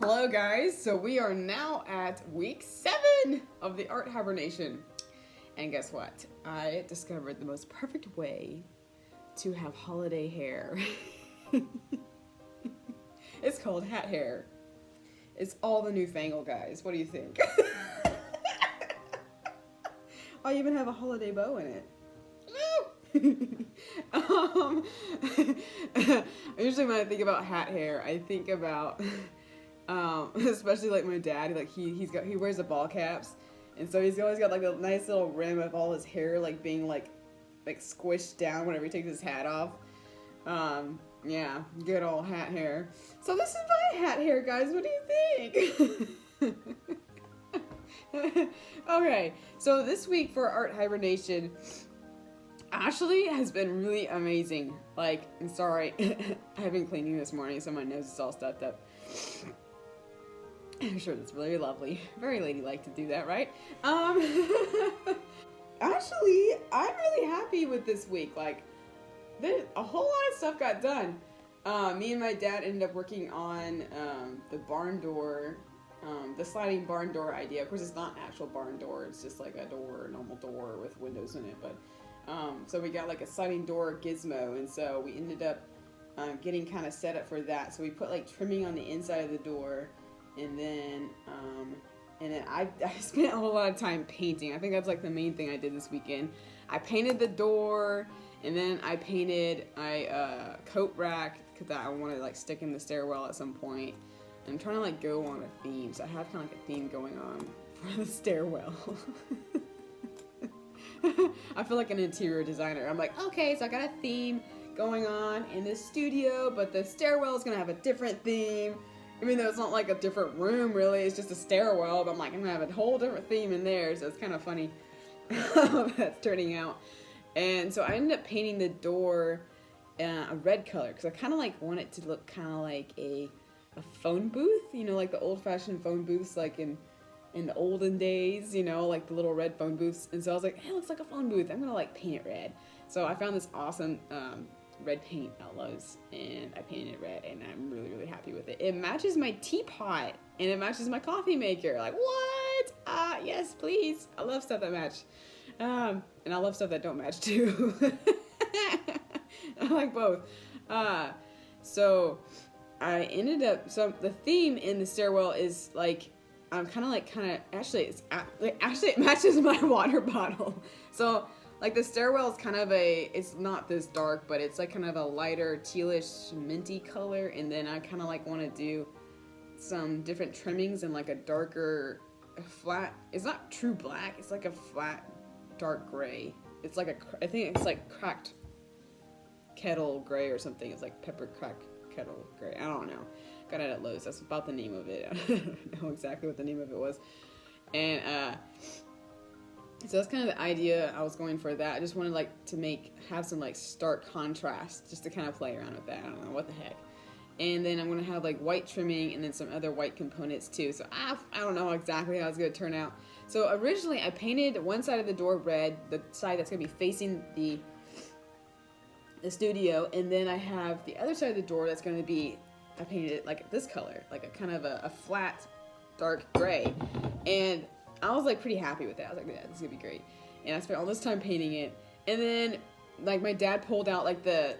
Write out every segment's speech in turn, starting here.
Hello guys, so we are now at week 7 of the art hibernation. And guess what? I discovered the most perfect way to have holiday hair. It's called hat hair. It's all the newfangled, guys. What do you think? I even have a holiday bow in it. um, Usually when I think about hat hair, I think about especially like my dad. Like he wears the ball caps, and so he's always got like a nice little rim of all his hair like being like squished down whenever he takes his hat off. Yeah, good old hat hair. So this is my hat hair, guys. What do you think? Okay, so this week for art hibernation actually has been really amazing. Like, I'm sorry, I've been cleaning this morning, so my nose is all stuffed up. I'm sure that's really lovely. Very ladylike to do that, right? Actually, I'm really happy with this week. Like, a whole lot of stuff got done. Me and my dad ended up working on the barn door, the sliding barn door idea. Of course, it's not an actual barn door. It's just like a normal door with windows in it. But so we got like a sliding door gizmo, and so we ended up getting kind of set up for that. So we put like trimming on the inside of the door, and then I spent a whole lot of time painting. I think that's like the main thing I did this weekend. I painted the door, and then I painted my coat rack because I want to like stick in the stairwell at some point. I'm trying to like go on a theme, so I have kind of like a theme going on for the stairwell. I feel like an interior designer. I'm like, okay, so I got a theme going on in this studio, but the stairwell is gonna have a different theme. Even though it's not like a different room, really, it's just a stairwell. But I'm like, I'm gonna have a whole different theme in there, so it's kind of funny how that's turning out. And so I ended up painting the door a red color because I kind of like want it to look kind of like a phone booth, you know, like the old-fashioned phone booths, like in the olden days, you know, like the little red phone booths. And so I was like, hey, it looks like a phone booth. I'm gonna like paint it red. So I found this awesome red paint at Lowe's, and I painted it red, and I'm really, really happy with it. It matches my teapot, and it matches my coffee maker. Like, what? Yes, please. I love stuff that match. And I love stuff that don't match too. I like both. So I ended up, so the theme in the stairwell is like, I'm actually it matches my water bottle. So like the stairwell is kind of it's not this dark, but it's like kind of a lighter tealish minty color. And then I kind of like want to do some different trimmings and like a darker flat, it's not true black, it's like a flat dark gray. It's like I think it's like cracked kettle gray or something. It's like pepper cracked kettle gray. I don't know. Got it at Lowe's. That's about the name of it. I don't know exactly what the name of it was. And so that's kind of the idea I was going for that. I just wanted like to have some like stark contrast just to kind of play around with that. I don't know what the heck. And then I'm going to have like white trimming and then some other white components too. So I don't know exactly how it's going to turn out. So originally I painted one side of the door red, the side that's going to be facing the studio, and then I have the other side of the door that's going to be, I painted it like this color, like a kind of a flat dark gray. And I was like pretty happy with that. I was like, yeah, this is going to be great. And I spent all this time painting it. And then like my dad pulled out like the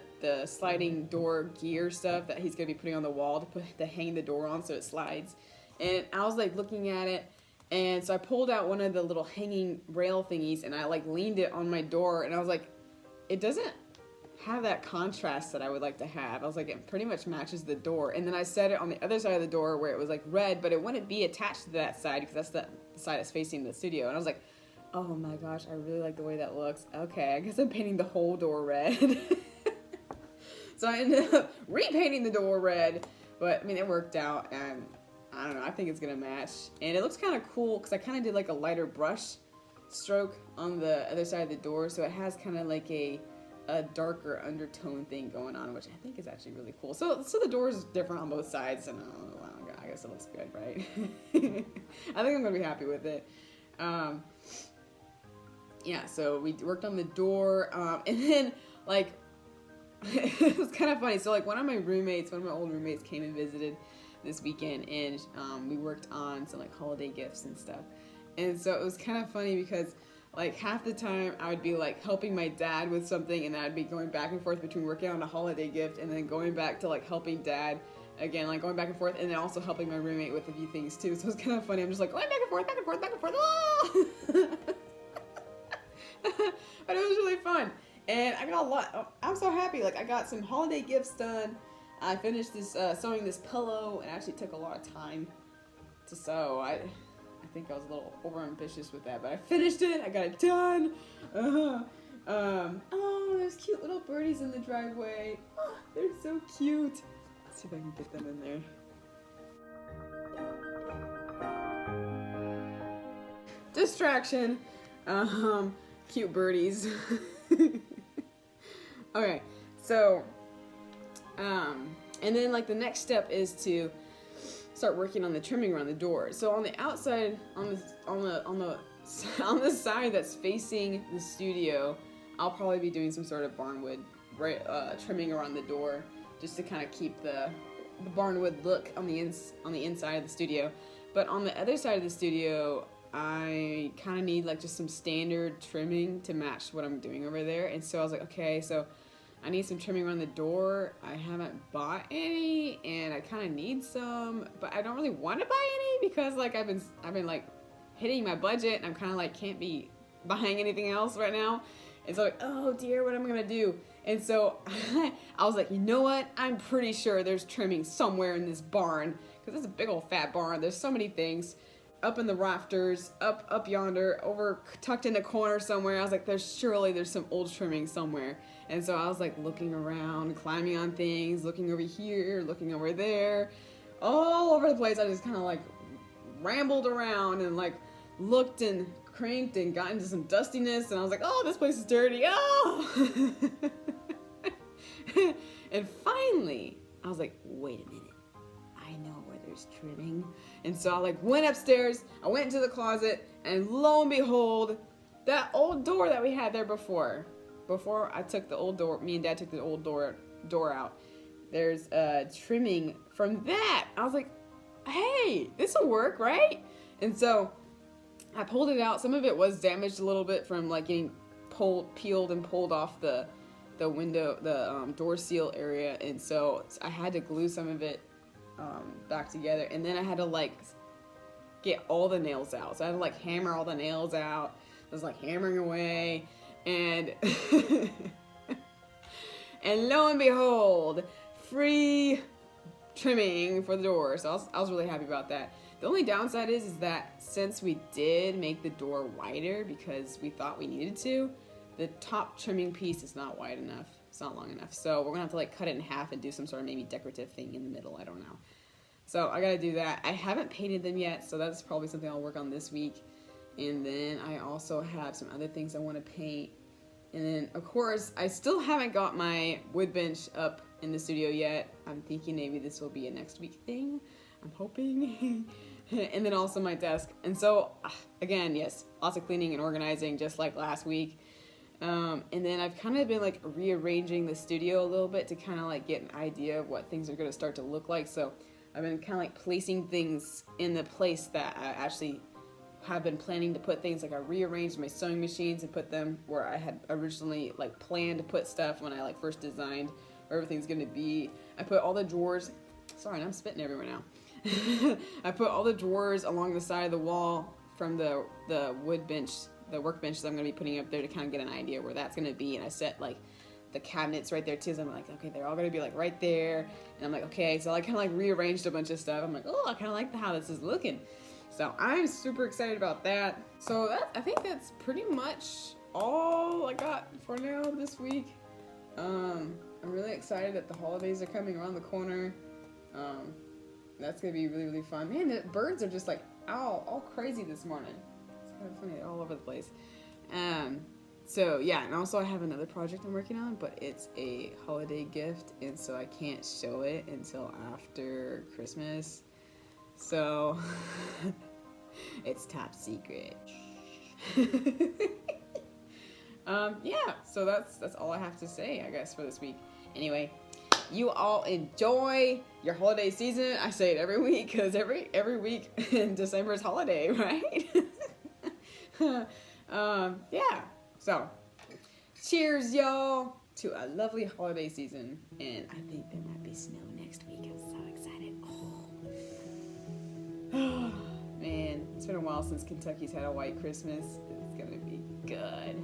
sliding door gear stuff that he's going to be putting on the wall to hang the door on so it slides. And I was like looking at it, and so I pulled out one of the little hanging rail thingies, and I like leaned it on my door, and I was like, it doesn't have that contrast that I would like to have. I was like, it pretty much matches the door. And then I set it on the other side of the door where it was like red, but it wouldn't be attached to that side because that's the side that's facing the studio. And I was like, oh my gosh, I really like the way that looks. Okay, I guess I'm painting the whole door red. So I ended up repainting the door red, but I mean, it worked out, and I don't know, I think it's gonna match. And it looks kind of cool because I kind of did like a lighter brush stroke on the other side of the door, so it has kind of like a darker undertone thing going on, which I think is actually really cool. So the door is different on both sides, and I guess it looks good, right? I think I'm gonna be happy with it. Yeah, so we worked on the door, and then like it was kind of funny. So like one of my old roommates came and visited this weekend, and we worked on some like holiday gifts and stuff. And so it was kind of funny because like half the time I would be like helping my dad with something, and then I'd be going back and forth between working on a holiday gift and then going back to like helping dad again, like going back and forth, and then also helping my roommate with a few things too. So it's kind of funny. I'm just like going back and forth, back and forth, back and forth. Oh! But it was really fun, and I got a lot. I'm so happy. Like I got some holiday gifts done. I finished this sewing this pillow, and it actually took a lot of time to sew. I think I was a little overambitious with that, but I finished it. I got it done. Oh, there's cute little birdies in the driveway. Oh, they're so cute. Let's see if I can get them in there. Distraction. Cute birdies. Okay, so, and then like the next step is to start working on the trimming around the door. So on the outside, on the side that's facing the studio, I'll probably be doing some sort of barnwood trimming around the door, just to kind of keep the barnwood look on the inside of the studio. But on the other side of the studio, I kind of need like just some standard trimming to match what I'm doing over there. And so I was like, okay, so I need some trimming around the door. I haven't bought any, and I kind of need some, but I don't really want to buy any because like I've been like hitting my budget, and I'm kind of like can't be buying anything else right now. And so like, oh dear, what am I gonna do? And so I was like, you know what? I'm pretty sure there's trimming somewhere in this barn, because it's a big old fat barn. There's so many things. Up in the rafters, up yonder, over tucked in the corner somewhere. I was like, there's some old trimming somewhere. And so I was like looking around, climbing on things, looking over here, looking over there, all over the place. I just kind of like rambled around and like looked and cranked and got into some dustiness. And I was like, oh, this place is dirty. Oh! And finally, I was like, wait a minute. I know where there's trimming. And so I like went upstairs, I went into the closet, and lo and behold, that old door that we had there before I took the old door, me and Dad took the old door out, there's trimming from that. I was like, hey, this will work, right? And so I pulled it out. Some of it was damaged a little bit from like getting peeled and pulled off the window, the door seal area, and so I had to glue some of it back together, and then I had to like get all the nails out. So I had to like hammer all the nails out. I was like hammering away, and and lo and behold, free trimming for the door. So I was really happy about that. The only downside is that since we did make the door wider because we thought we needed to, the top trimming piece is not wide enough. It's not long enough. So we're gonna have to like cut it in half and do some sort of maybe decorative thing in the middle. I don't know. So I gotta do that. I haven't painted them yet, so that's probably something I'll work on this week. And then I also have some other things I want to paint. And then of course I still haven't got my wood bench up in the studio yet. I'm thinking maybe this will be a next week thing. I'm hoping. And then also my desk. And so again, yes, lots of cleaning and organizing just like last week. And then I've kind of been like rearranging the studio a little bit to kind of like get an idea of what things are going to start to look like. So I've been kind of like placing things in the place that I actually have been planning to put things. Like I rearranged my sewing machines and put them where I had originally like planned to put stuff when I like first designed where everything's going to be. I put all the drawers, sorry, I'm spitting everywhere now. I put all the drawers along the side of the wall from the wood bench, the workbench that I'm going to be putting up there to kind of get an idea where that's going to be. And I set like the cabinets right there too. So I'm like, okay, they're all going to be like right there. And I'm like, okay. So I kind of like rearranged a bunch of stuff. I'm like, oh, I kind of like how this is looking. So I'm super excited about that. So I think that's pretty much all I got for now this week. I'm really excited that the holidays are coming around the corner. That's going to be really, really fun. Man, the birds are just like, all crazy this morning. It's kind of funny, all over the place. So yeah, and also I have another project I'm working on, but it's a holiday gift, and so I can't show it until after Christmas. So it's top secret. Yeah, so that's all I have to say, I guess, for this week. Anyway, you all enjoy your holiday season. I say it every week because every week in December is holiday, right? Yeah. So, cheers, y'all, to a lovely holiday season. And I think there might be snow next week. I'm so excited. Oh. Man, it's been a while since Kentucky's had a white Christmas. It's gonna be good.